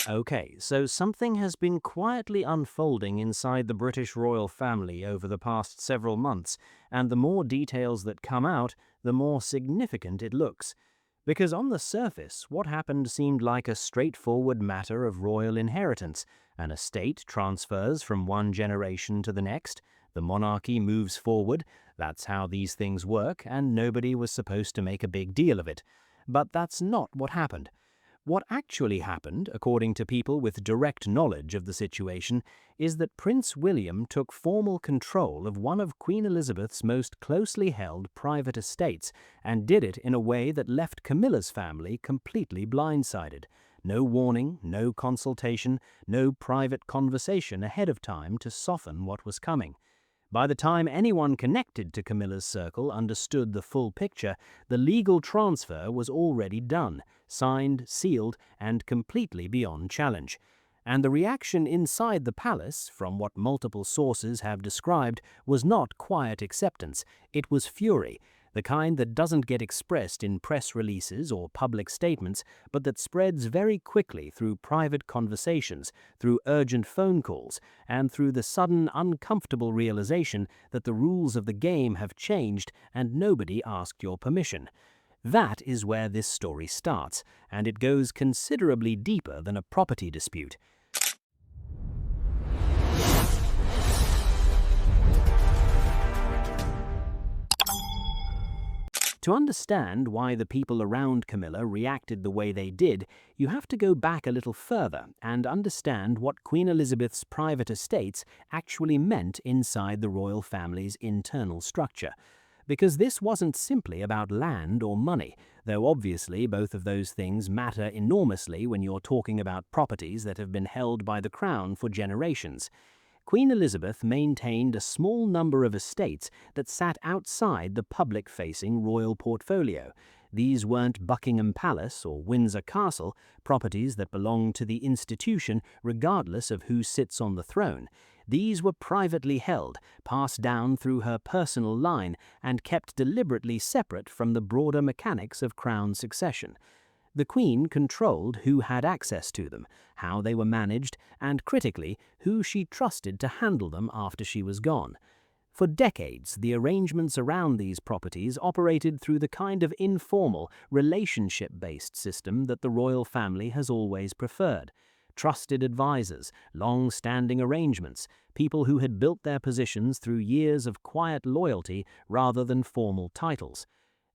Okay, so something has been quietly unfolding inside the British royal family over the past several months, and the more details that come out, the more significant it looks. Because on the surface, what happened seemed like a straightforward matter of royal inheritance. An estate transfers from one generation to the next, the monarchy moves forward, that's how these things work, and nobody was supposed to make a big deal of it. But that's not what happened. What actually happened, according to people with direct knowledge of the situation, is that Prince William took formal control of one of Queen Elizabeth's most closely held private estates and did it in a way that left Camilla's family completely blindsided. No warning, no consultation, no private conversation ahead of time to soften what was coming. By the time anyone connected to Camilla's circle understood the full picture, the legal transfer was already done, signed, sealed, and completely beyond challenge. And the reaction inside the palace, from what multiple sources have described, was not quiet acceptance, it was fury, the kind that doesn't get expressed in press releases or public statements, but that spreads very quickly through private conversations, through urgent phone calls, and through the sudden uncomfortable realization that the rules of the game have changed and nobody asked your permission. That is where this story starts, and it goes considerably deeper than a property dispute. To understand why the people around Camilla reacted the way they did, you have to go back a little further and understand what Queen Elizabeth's private estates actually meant inside the royal family's internal structure. Because this wasn't simply about land or money, though obviously both of those things matter enormously when you're talking about properties that have been held by the crown for generations. Queen Elizabeth maintained a small number of estates that sat outside the public-facing royal portfolio. These weren't Buckingham Palace or Windsor Castle, properties that belonged to the institution regardless of who sits on the throne. These were privately held, passed down through her personal line, and kept deliberately separate from the broader mechanics of crown succession. The Queen controlled who had access to them, how they were managed, and critically, who she trusted to handle them after she was gone. For decades, the arrangements around these properties operated through the kind of informal, relationship-based system that the royal family has always preferred. Trusted advisors, long-standing arrangements, people who had built their positions through years of quiet loyalty rather than formal titles.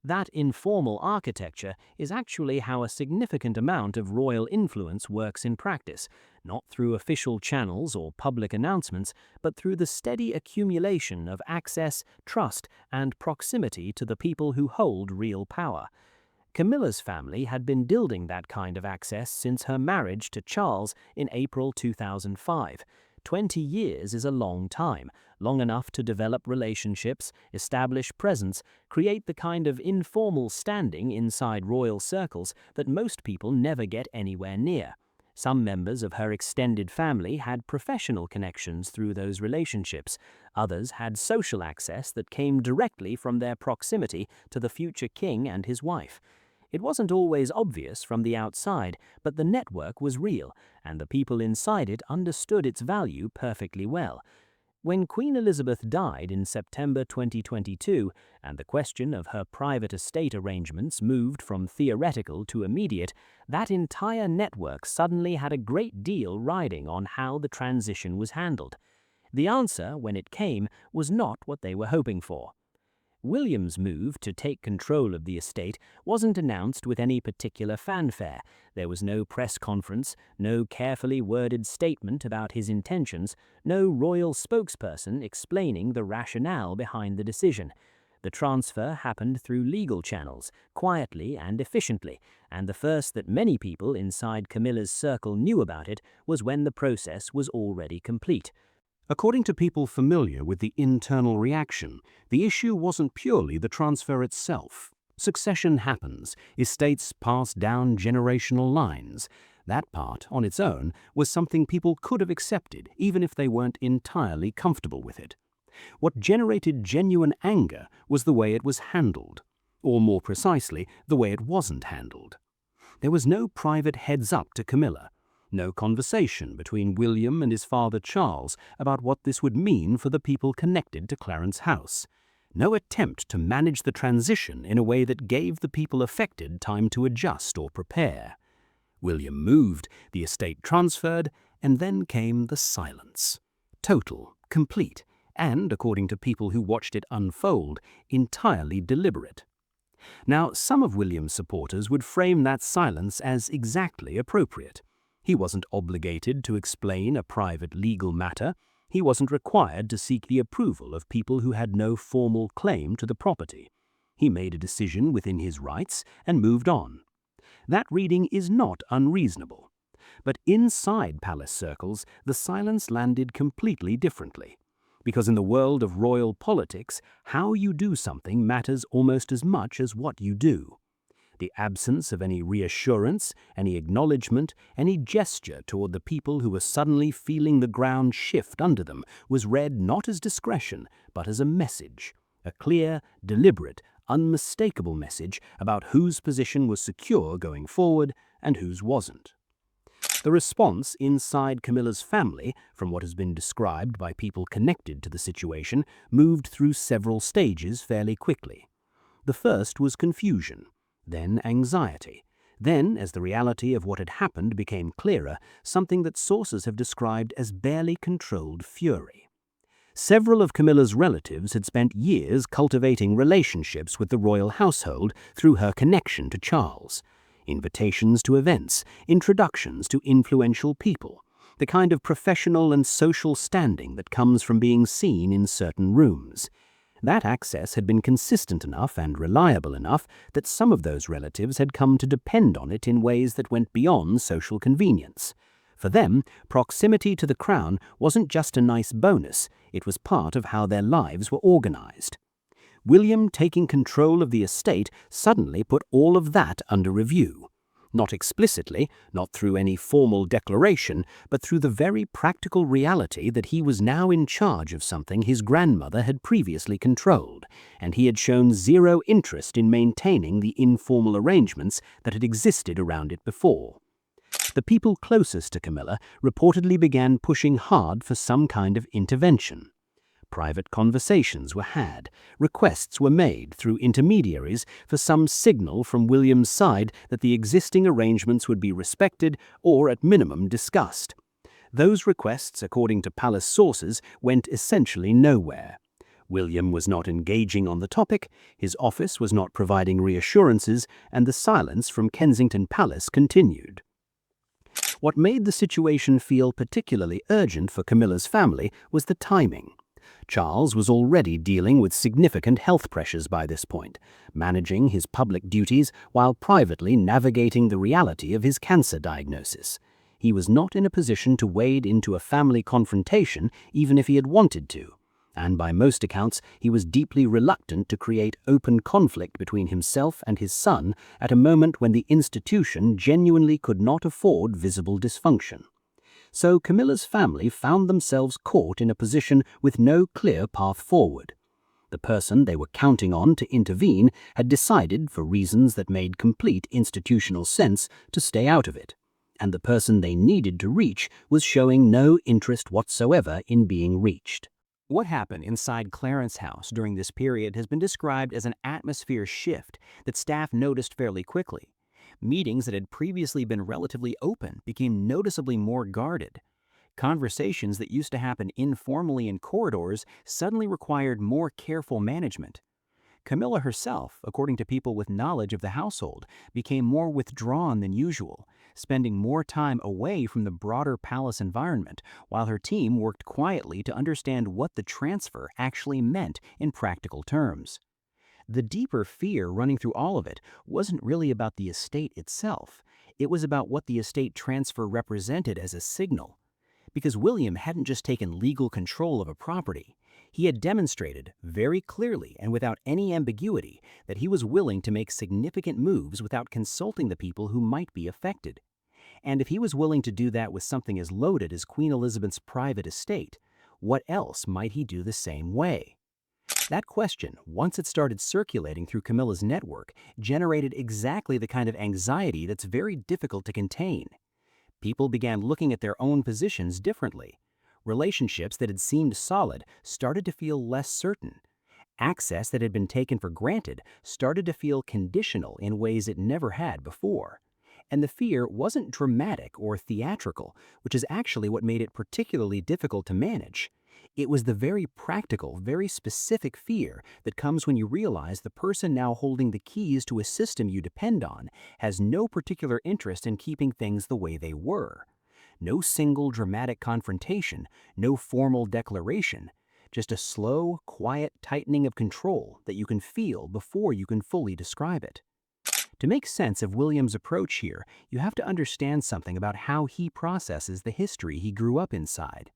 That informal architecture is actually how a significant amount of royal influence works in practice, not through official channels or public announcements, but through the steady accumulation of access, trust, and proximity to the people who hold real power. Camilla's family had been building that kind of access since her marriage to Charles in April 2005. 20 years is a long time, long enough to develop relationships, establish presence, create the kind of informal standing inside royal circles that most people never get anywhere near. Some members of her extended family had professional connections through those relationships. Others had social access that came directly from their proximity to the future king and his wife. It wasn't always obvious from the outside, but the network was real, and the people inside it understood its value perfectly well. When Queen Elizabeth died in September 2022, and the question of her private estate arrangements moved from theoretical to immediate, that entire network suddenly had a great deal riding on how the transition was handled. The answer, when it came, was not what they were hoping for. William's move to take control of the estate wasn't announced with any particular fanfare. There was no press conference, no carefully worded statement about his intentions, no royal spokesperson explaining the rationale behind the decision. The transfer happened through legal channels, quietly and efficiently, and the first that many people inside Camilla's circle knew about it was when the process was already complete. According to people familiar with the internal reaction, the issue wasn't purely the transfer itself. Succession happens, estates pass down generational lines. That part, on its own, was something people could have accepted, even if they weren't entirely comfortable with it. What generated genuine anger was the way it was handled, or more precisely, the way it wasn't handled. There was no private heads-up to Camilla. No conversation between William and his father Charles about what this would mean for the people connected to Clarence House. No attempt to manage the transition in a way that gave the people affected time to adjust or prepare. William moved, the estate transferred, and then came the silence. Total, complete, and, according to people who watched it unfold, entirely deliberate. Now, some of William's supporters would frame that silence as exactly appropriate. He wasn't obligated to explain a private legal matter. He wasn't required to seek the approval of people who had no formal claim to the property. He made a decision within his rights and moved on. That reading is not unreasonable. But inside palace circles, the silence landed completely differently. Because in the world of royal politics, how you do something matters almost as much as what you do. The absence of any reassurance, any acknowledgement, any gesture toward the people who were suddenly feeling the ground shift under them was read not as discretion, but as a message. A clear, deliberate, unmistakable message about whose position was secure going forward and whose wasn't. The response inside Camilla's family, from what has been described by people connected to the situation, moved through several stages fairly quickly. The first was confusion, then anxiety, then, as the reality of what had happened became clearer, something that sources have described as barely controlled fury. Several of Camilla's relatives had spent years cultivating relationships with the royal household through her connection to Charles. Invitations to events, introductions to influential people, the kind of professional and social standing that comes from being seen in certain rooms. That access had been consistent enough and reliable enough that some of those relatives had come to depend on it in ways that went beyond social convenience. For them, proximity to the crown wasn't just a nice bonus, it was part of how their lives were organized. William taking control of the estate suddenly put all of that under review. Not explicitly, not through any formal declaration, but through the very practical reality that he was now in charge of something his grandmother had previously controlled, and he had shown zero interest in maintaining the informal arrangements that had existed around it before. The people closest to Camilla reportedly began pushing hard for some kind of intervention. Private conversations were had, requests were made through intermediaries for some signal from William's side that the existing arrangements would be respected or at minimum discussed. Those requests, according to palace sources, went essentially nowhere. William was not engaging on the topic, his office was not providing reassurances, and the silence from Kensington Palace continued. What made the situation feel particularly urgent for Camilla's family was the timing. Charles was already dealing with significant health pressures by this point, managing his public duties while privately navigating the reality of his cancer diagnosis. He was not in a position to wade into a family confrontation even if he had wanted to, and by most accounts he was deeply reluctant to create open conflict between himself and his son at a moment when the institution genuinely could not afford visible dysfunction. So Camilla's family found themselves caught in a position with no clear path forward. The person they were counting on to intervene had decided, for reasons that made complete institutional sense, to stay out of it, and the person they needed to reach was showing no interest whatsoever in being reached. What happened inside Clarence House during this period has been described as an atmosphere shift that staff noticed fairly quickly. Meetings that had previously been relatively open became noticeably more guarded. Conversations that used to happen informally in corridors suddenly required more careful management. Camilla herself, according to people with knowledge of the household, became more withdrawn than usual, spending more time away from the broader palace environment, while her team worked quietly to understand what the transfer actually meant in practical terms. The deeper fear running through all of it wasn't really about the estate itself. It was about what the estate transfer represented as a signal. Because William hadn't just taken legal control of a property, he had demonstrated very clearly and without any ambiguity that he was willing to make significant moves without consulting the people who might be affected. And if he was willing to do that with something as loaded as Queen Elizabeth's private estate, what else might he do the same way? That question, once it started circulating through Camilla's network, generated exactly the kind of anxiety that's very difficult to contain. People began looking at their own positions differently. Relationships that had seemed solid started to feel less certain. Access that had been taken for granted started to feel conditional in ways it never had before. And the fear wasn't dramatic or theatrical, which is actually what made it particularly difficult to manage. It was the very practical, very specific fear that comes when you realize the person now holding the keys to a system you depend on has no particular interest in keeping things the way they were. No single dramatic confrontation, no formal declaration, just a slow, quiet tightening of control that you can feel before you can fully describe it. To make sense of William's approach here, you have to understand something about how he processes the history he grew up inside.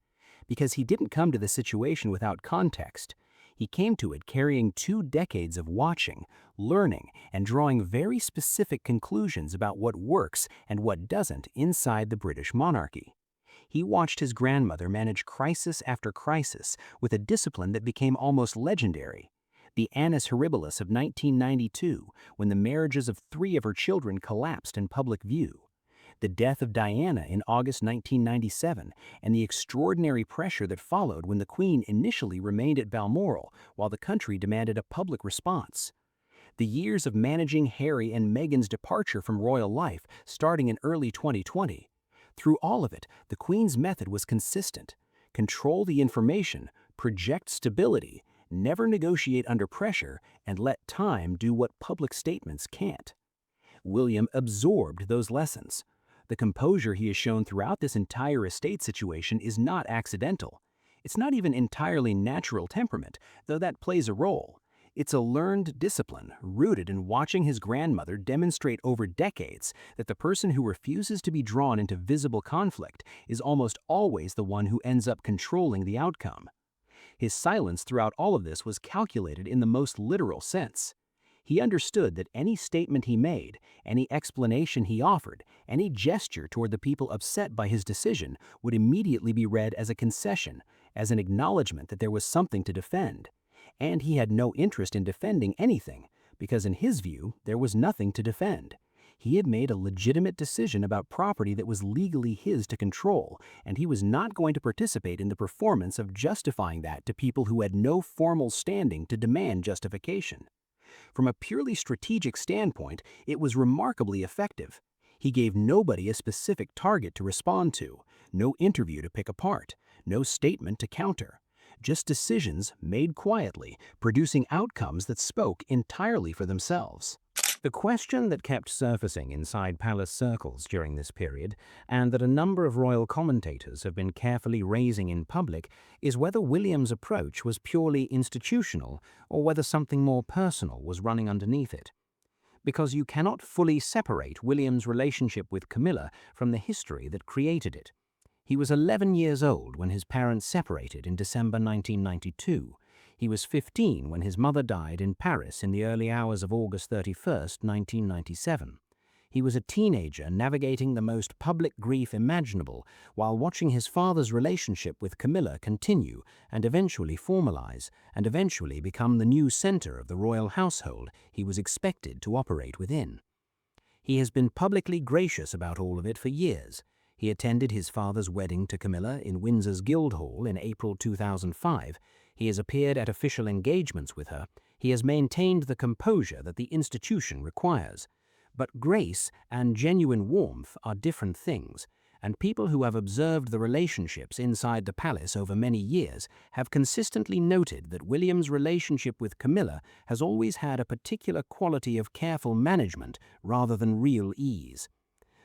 Because he didn't come to the situation without context. He came to it carrying 2 decades of watching, learning, and drawing very specific conclusions about what works and what doesn't inside the British monarchy. He watched his grandmother manage crisis after crisis with a discipline that became almost legendary. The Annus Horribilis of 1992, when the marriages of 3 of her children collapsed in public view. The death of Diana in August 1997, and the extraordinary pressure that followed when the Queen initially remained at Balmoral while the country demanded a public response. The years of managing Harry and Meghan's departure from royal life starting in early 2020. Through all of it, the Queen's method was consistent. Control the information, project stability, never negotiate under pressure, and let time do what public statements can't. William absorbed those lessons. The composure he has shown throughout this entire estate situation is not accidental. It's not even entirely natural temperament, though that plays a role. It's a learned discipline rooted in watching his grandmother demonstrate over decades that the person who refuses to be drawn into visible conflict is almost always the one who ends up controlling the outcome. His silence throughout all of this was calculated in the most literal sense. He understood that any statement he made, any explanation he offered, any gesture toward the people upset by his decision would immediately be read as a concession, as an acknowledgement that there was something to defend. And he had no interest in defending anything, because in his view, there was nothing to defend. He had made a legitimate decision about property that was legally his to control, and he was not going to participate in the performance of justifying that to people who had no formal standing to demand justification. From a purely strategic standpoint, it was remarkably effective. He gave nobody a specific target to respond to, no interview to pick apart, no statement to counter. Just decisions made quietly, producing outcomes that spoke entirely for themselves. The question that kept surfacing inside palace circles during this period, and that a number of royal commentators have been carefully raising in public, is whether William's approach was purely institutional or whether something more personal was running underneath it. Because you cannot fully separate William's relationship with Camilla from the history that created it. He was 11 years old when his parents separated in December 1992. He was 15 when his mother died in Paris in the early hours of August 31, 1997. He was a teenager navigating the most public grief imaginable while watching his father's relationship with Camilla continue and eventually formalize and eventually become the new center of the royal household he was expected to operate within. He has been publicly gracious about all of it for years. He attended his father's wedding to Camilla in Windsor's Guildhall in April 2005. He has appeared at official engagements with her. He has maintained the composure that the institution requires. But grace and genuine warmth are different things, and people who have observed the relationships inside the palace over many years have consistently noted that William's relationship with Camilla has always had a particular quality of careful management rather than real ease.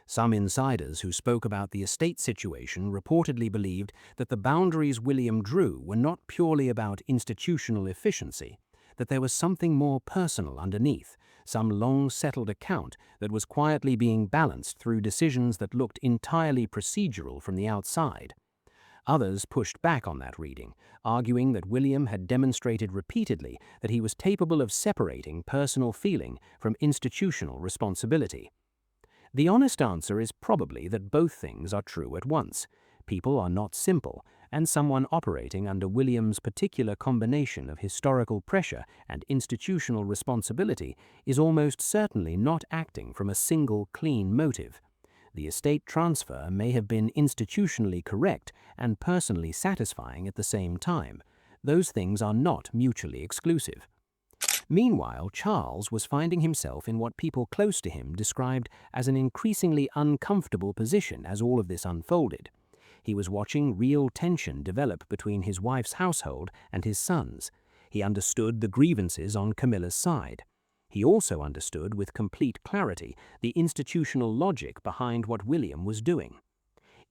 Some insiders who spoke about the estate situation reportedly believed that the boundaries William drew were not purely about institutional efficiency, that there was something more personal underneath, some long-settled account that was quietly being balanced through decisions that looked entirely procedural from the outside. Others pushed back on that reading, arguing that William had demonstrated repeatedly that he was capable of separating personal feeling from institutional responsibility. The honest answer is probably that both things are true at once. People are not simple, and someone operating under William's particular combination of historical pressure and institutional responsibility is almost certainly not acting from a single clean motive. The estate transfer may have been institutionally correct and personally satisfying at the same time. Those things are not mutually exclusive. Meanwhile, Charles was finding himself in what people close to him described as an increasingly uncomfortable position as all of this unfolded. He was watching real tension develop between his wife's household and his sons. He understood the grievances on Camilla's side. He also understood with complete clarity the institutional logic behind what William was doing.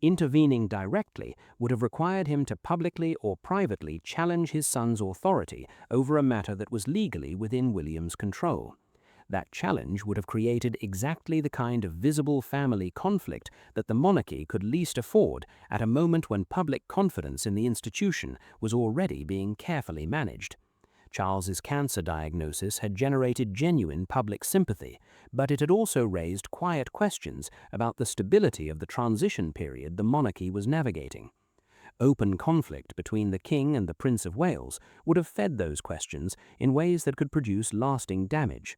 Intervening directly would have required him to publicly or privately challenge his son's authority over a matter that was legally within William's control. That challenge would have created exactly the kind of visible family conflict that the monarchy could least afford at a moment when public confidence in the institution was already being carefully managed. Charles's cancer diagnosis had generated genuine public sympathy, but it had also raised quiet questions about the stability of the transition period the monarchy was navigating. Open conflict between the King and the Prince of Wales would have fed those questions in ways that could produce lasting damage.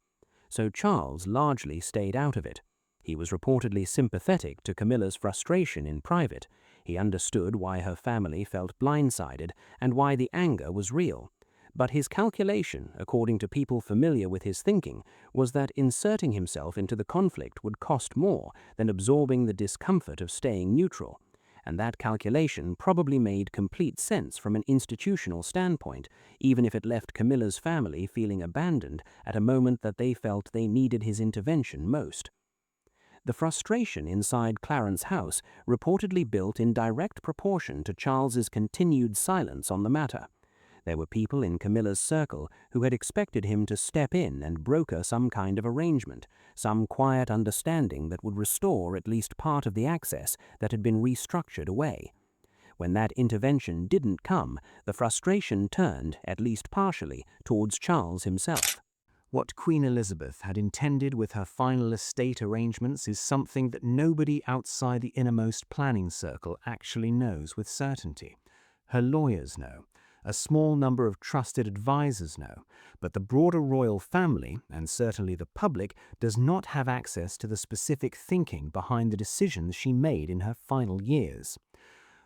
So Charles largely stayed out of it. He was reportedly sympathetic to Camilla's frustration in private. He understood why her family felt blindsided and why the anger was real. But his calculation, according to people familiar with his thinking, was that inserting himself into the conflict would cost more than absorbing the discomfort of staying neutral. And that calculation probably made complete sense from an institutional standpoint, even if it left Camilla's family feeling abandoned at a moment that they felt they needed his intervention most. The frustration inside Clarence House reportedly built in direct proportion to Charles's continued silence on the matter. There were people in Camilla's circle who had expected him to step in and broker some kind of arrangement, some quiet understanding that would restore at least part of the access that had been restructured away. When that intervention didn't come, the frustration turned, at least partially, towards Charles himself. What Queen Elizabeth had intended with her final estate arrangements is something that nobody outside the innermost planning circle actually knows with certainty. Her lawyers know. A small number of trusted advisors know, but the broader royal family, and certainly the public, does not have access to the specific thinking behind the decisions she made in her final years.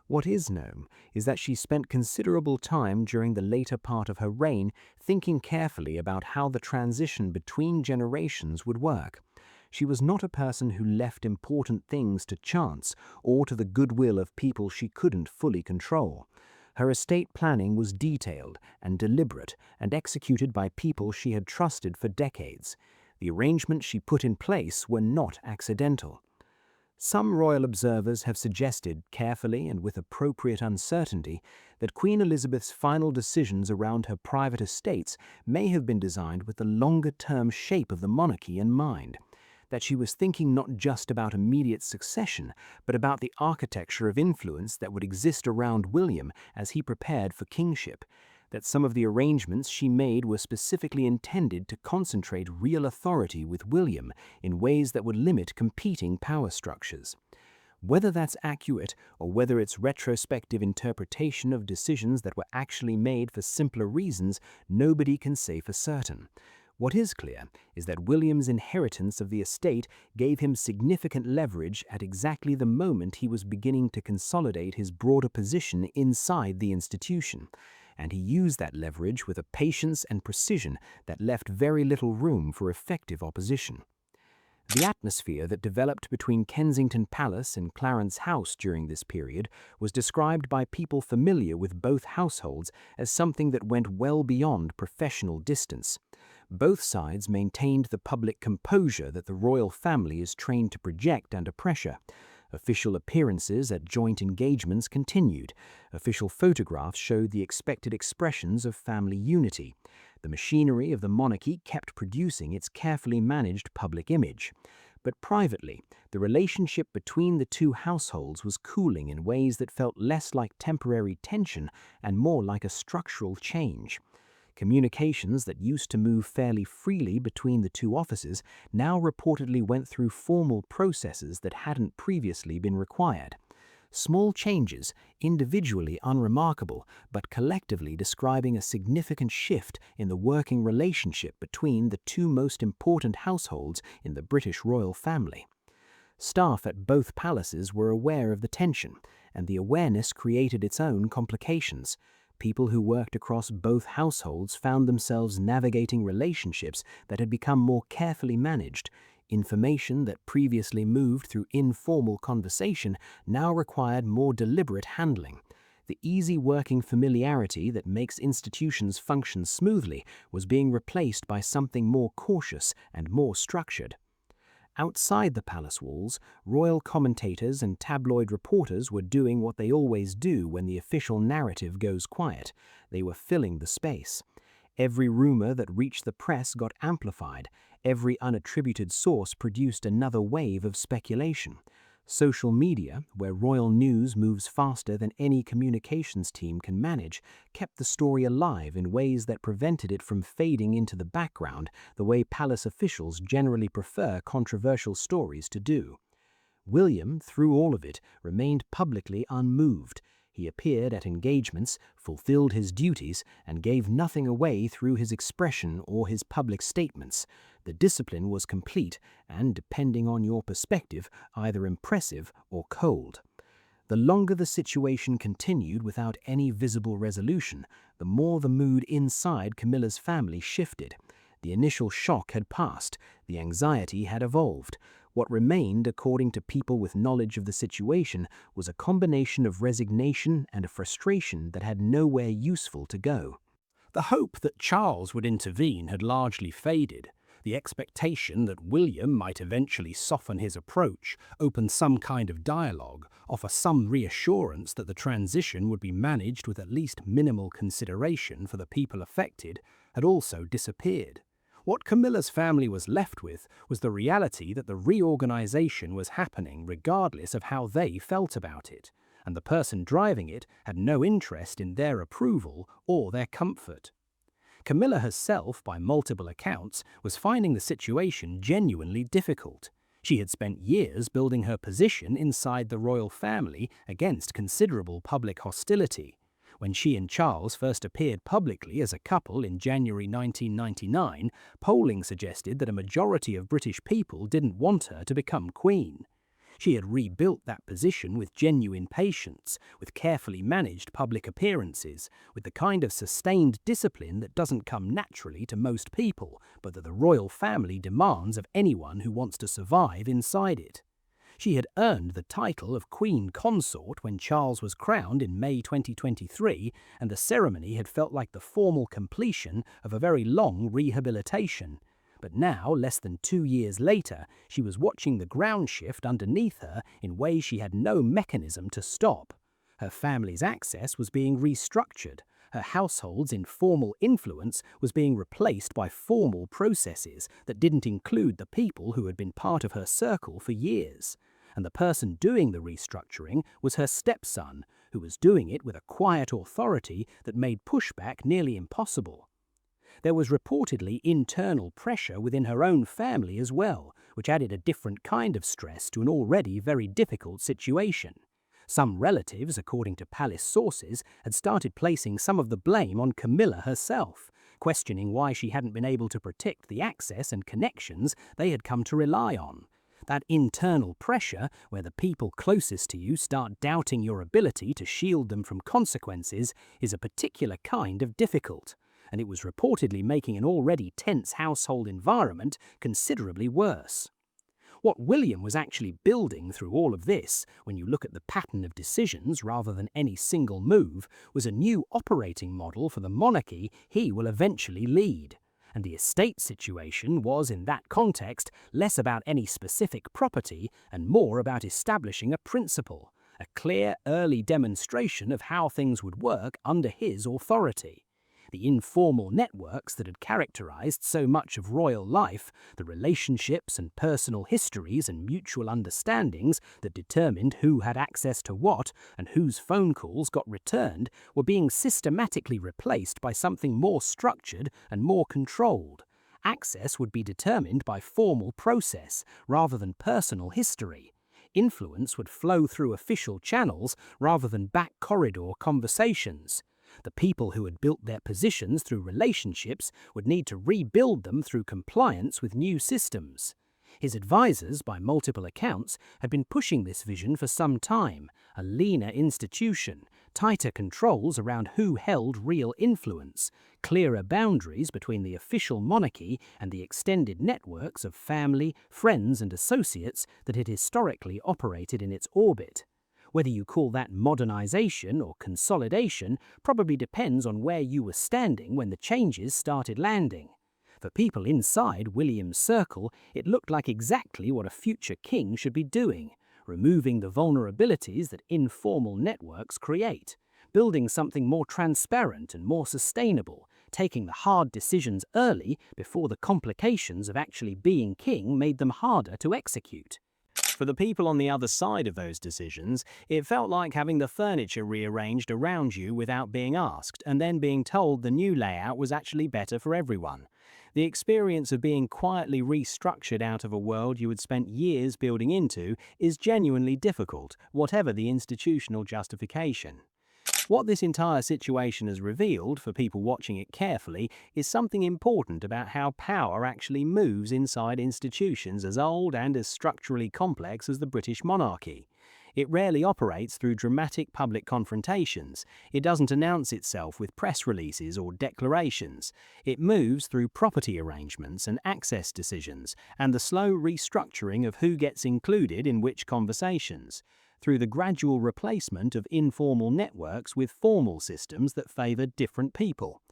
What is known is that she spent considerable time during the later part of her reign thinking carefully about how the transition between generations would work. She was not a person who left important things to chance or to the goodwill of people she couldn't fully control. Her estate planning was detailed and deliberate and executed by people she had trusted for decades. The arrangements she put in place were not accidental. Some royal observers have suggested, carefully and with appropriate uncertainty, that Queen Elizabeth's final decisions around her private estates may have been designed with the longer-term shape of the monarchy in mind. That she was thinking not just about immediate succession, but about the architecture of influence that would exist around William as he prepared for kingship, that some of the arrangements she made were specifically intended to concentrate real authority with William in ways that would limit competing power structures. Whether that's accurate or whether it's retrospective interpretation of decisions that were actually made for simpler reasons, nobody can say for certain. What is clear is that William's inheritance of the estate gave him significant leverage at exactly the moment he was beginning to consolidate his broader position inside the institution, and he used that leverage with a patience and precision that left very little room for effective opposition. The atmosphere that developed between Kensington Palace and Clarence House during this period was described by people familiar with both households as something that went well beyond professional distance. Both sides maintained the public composure that the royal family is trained to project under pressure. Official appearances at joint engagements continued. Official photographs showed the expected expressions of family unity. The machinery of the monarchy kept producing its carefully managed public image. But privately, the relationship between the two households was cooling in ways that felt less like temporary tension and more like a structural change. Communications that used to move fairly freely between the two offices now reportedly went through formal processes that hadn't previously been required. Small changes, individually unremarkable, but collectively describing a significant shift in the working relationship between the two most important households in the British royal family. Staff at both palaces were aware of the tension, and the awareness created its own complications. People who worked across both households found themselves navigating relationships that had become more carefully managed. Information that previously moved through informal conversation now required more deliberate handling. The easy working familiarity that makes institutions function smoothly was being replaced by something more cautious and more structured. Outside the palace walls, royal commentators and tabloid reporters were doing what they always do when the official narrative goes quiet. They were filling the space. Every rumor that reached the press got amplified. Every unattributed source produced another wave of speculation. Social media, where royal news moves faster than any communications team can manage, kept the story alive in ways that prevented it from fading into the background the way palace officials generally prefer controversial stories to do. William, through all of it, remained publicly unmoved. He appeared at engagements, fulfilled his duties, and gave nothing away through his expression or his public statements. The discipline was complete and, depending on your perspective, either impressive or cold. The longer the situation continued without any visible resolution, the more the mood inside Camilla's family shifted. The initial shock had passed, the anxiety had evolved. What remained, according to people with knowledge of the situation, was a combination of resignation and a frustration that had nowhere useful to go. The hope that Charles would intervene had largely faded. The expectation that William might eventually soften his approach, open some kind of dialogue, offer some reassurance that the transition would be managed with at least minimal consideration for the people affected, had also disappeared. What Camilla's family was left with was the reality that the reorganization was happening regardless of how they felt about it, and the person driving it had no interest in their approval or their comfort. Camilla herself, by multiple accounts, was finding the situation genuinely difficult. She had spent years building her position inside the royal family against considerable public hostility. When she and Charles first appeared publicly as a couple in January 1999, polling suggested that a majority of British people didn't want her to become queen. She had rebuilt that position with genuine patience, with carefully managed public appearances, with the kind of sustained discipline that doesn't come naturally to most people, but that the royal family demands of anyone who wants to survive inside it. She had earned the title of Queen Consort when Charles was crowned in May 2023, and the ceremony had felt like the formal completion of a very long rehabilitation. But now, less than 2 years later, she was watching the ground shift underneath her in ways she had no mechanism to stop. Her family's access was being restructured. Her household's informal influence was being replaced by formal processes that didn't include the people who had been part of her circle for years. And the person doing the restructuring was her stepson, who was doing it with a quiet authority that made pushback nearly impossible. There was reportedly internal pressure within her own family as well, which added a different kind of stress to an already very difficult situation. Some relatives, according to palace sources, had started placing some of the blame on Camilla herself, questioning why she hadn't been able to protect the access and connections they had come to rely on. That internal pressure, where the people closest to you start doubting your ability to shield them from consequences, is a particular kind of difficult, and it was reportedly making an already tense household environment considerably worse. What William was actually building through all of this, when you look at the pattern of decisions rather than any single move, was a new operating model for the monarchy he will eventually lead. And the estate situation was, in that context, less about any specific property and more about establishing a principle, a clear, early demonstration of how things would work under his authority. The informal networks that had characterized so much of royal life, the relationships and personal histories and mutual understandings that determined who had access to what and whose phone calls got returned, were being systematically replaced by something more structured and more controlled. Access would be determined by formal process rather than personal history. Influence would flow through official channels rather than back corridor conversations. The people who had built their positions through relationships would need to rebuild them through compliance with new systems. His advisors, by multiple accounts, had been pushing this vision for some time: a leaner institution, tighter controls around who held real influence, clearer boundaries between the official monarchy and the extended networks of family, friends and associates that had historically operated in its orbit. Whether you call that modernization or consolidation probably depends on where you were standing when the changes started landing. For people inside William's circle, it looked like exactly what a future king should be doing: removing the vulnerabilities that informal networks create, building something more transparent and more sustainable, taking the hard decisions early before the complications of actually being king made them harder to execute. For the people on the other side of those decisions, it felt like having the furniture rearranged around you without being asked, and then being told the new layout was actually better for everyone. The experience of being quietly restructured out of a world you had spent years building into is genuinely difficult, whatever the institutional justification. What this entire situation has revealed, for people watching it carefully, is something important about how power actually moves inside institutions as old and as structurally complex as the British monarchy. It rarely operates through dramatic public confrontations. It doesn't announce itself with press releases or declarations. It moves through property arrangements and access decisions, and the slow restructuring of who gets included in which conversations, through the gradual replacement of informal networks with formal systems that favor different people.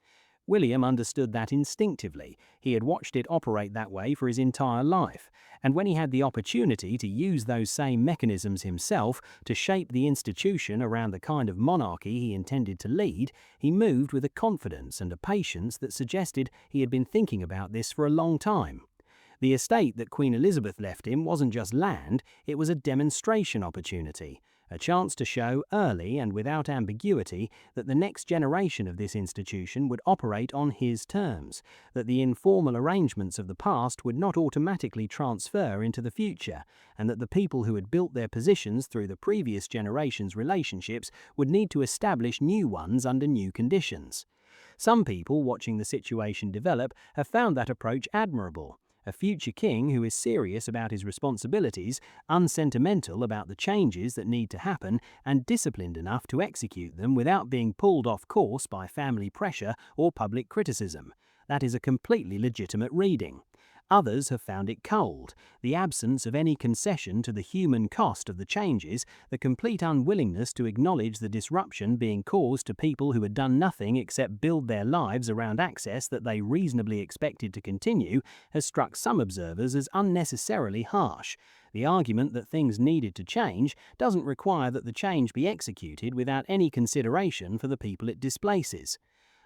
William understood that instinctively. He had watched it operate that way for his entire life, and when he had the opportunity to use those same mechanisms himself to shape the institution around the kind of monarchy he intended to lead, he moved with a confidence and a patience that suggested he had been thinking about this for a long time. The estate that Queen Elizabeth left him wasn't just land, it was a demonstration opportunity, a chance to show early and without ambiguity that the next generation of this institution would operate on his terms, that the informal arrangements of the past would not automatically transfer into the future, and that the people who had built their positions through the previous generation's relationships would need to establish new ones under new conditions. Some people watching the situation develop have found that approach admirable. A future king who is serious about his responsibilities, unsentimental about the changes that need to happen, and disciplined enough to execute them without being pulled off course by family pressure or public criticism. That is a completely legitimate reading. Others have found it cold, the absence of any concession to the human cost of the changes, the complete unwillingness to acknowledge the disruption being caused to people who had done nothing except build their lives around access that they reasonably expected to continue, has struck some observers as unnecessarily harsh. The argument that things needed to change doesn't require that the change be executed without any consideration for the people it displaces.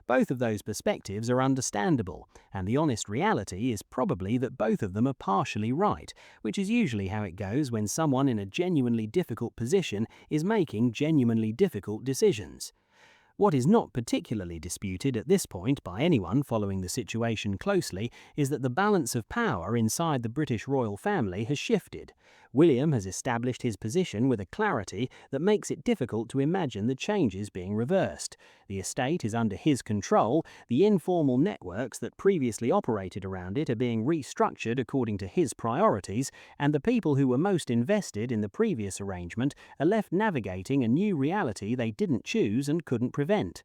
Both of those perspectives are understandable, and the honest reality is probably that both of them are partially right, which is usually how it goes when someone in a genuinely difficult position is making genuinely difficult decisions. What is not particularly disputed at this point by anyone following the situation closely is that the balance of power inside the British royal family has shifted. William has established his position with a clarity that makes it difficult to imagine the changes being reversed. The estate is under his control, the informal networks that previously operated around it are being restructured according to his priorities, and the people who were most invested in the previous arrangement are left navigating a new reality they didn't choose and couldn't prevent.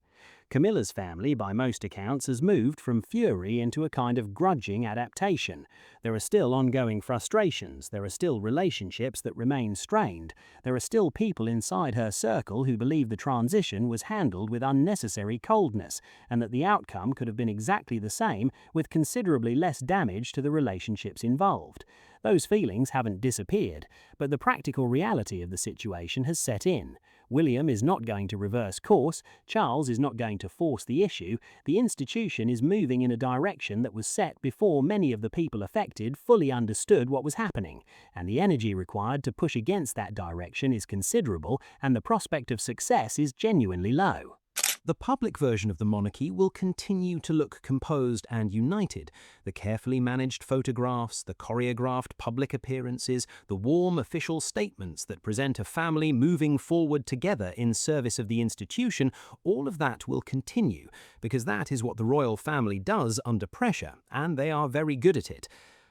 Camilla's family, by most accounts, has moved from fury into a kind of grudging adaptation. There are still ongoing frustrations, there are still relationships that remain strained, there are still people inside her circle who believe the transition was handled with unnecessary coldness, and that the outcome could have been exactly the same with considerably less damage to the relationships involved. Those feelings haven't disappeared, but the practical reality of the situation has set in. William is not going to reverse course, Charles is not going to force the issue, the institution is moving in a direction that was set before many of the people affected fully understood what was happening, and the energy required to push against that direction is considerable, and the prospect of success is genuinely low. The public version of the monarchy will continue to look composed and united. The carefully managed photographs, the choreographed public appearances, the warm official statements that present a family moving forward together in service of the institution, all of that will continue, because that is what the royal family does under pressure, and they are very good at it.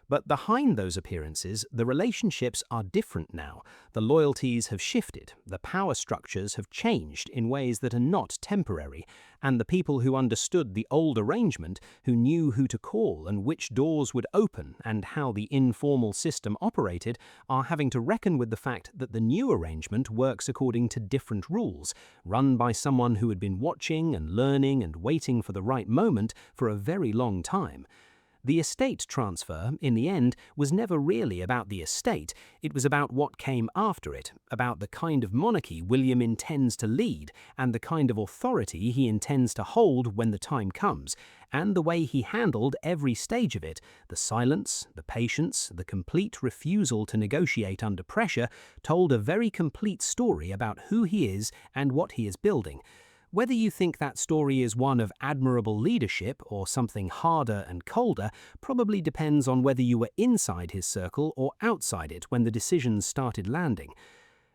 But behind those appearances, the relationships are different now. The loyalties have shifted, the power structures have changed in ways that are not temporary, and the people who understood the old arrangement, who knew who to call and which doors would open and how the informal system operated, are having to reckon with the fact that the new arrangement works according to different rules, run by someone who had been watching and learning and waiting for the right moment for a very long time. The estate transfer, in the end, was never really about the estate. It was about what came after it, about the kind of monarchy William intends to lead, and the kind of authority he intends to hold when the time comes, and the way he handled every stage of it, the silence, the patience, the complete refusal to negotiate under pressure, told a very complete story about who he is and what he is building. Whether you think that story is one of admirable leadership or something harder and colder probably depends on whether you were inside his circle or outside it when the decisions started landing.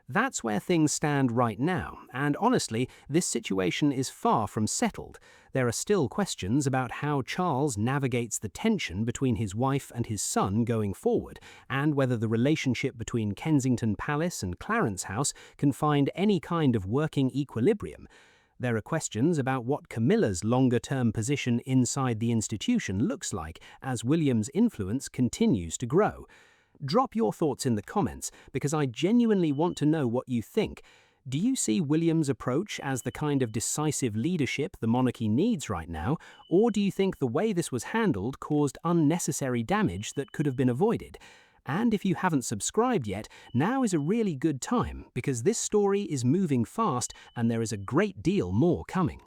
That's where things stand right now, and honestly, this situation is far from settled. There are still questions about how Charles navigates the tension between his wife and his son going forward, and whether the relationship between Kensington Palace and Clarence House can find any kind of working equilibrium. There are questions about what Camilla's longer-term position inside the institution looks like as William's influence continues to grow. Drop your thoughts in the comments, because I genuinely want to know what you think. Do you see William's approach as the kind of decisive leadership the monarchy needs right now, or do you think the way this was handled caused unnecessary damage that could have been avoided? And if you haven't subscribed yet, now is a really good time, because this story is moving fast and there is a great deal more coming.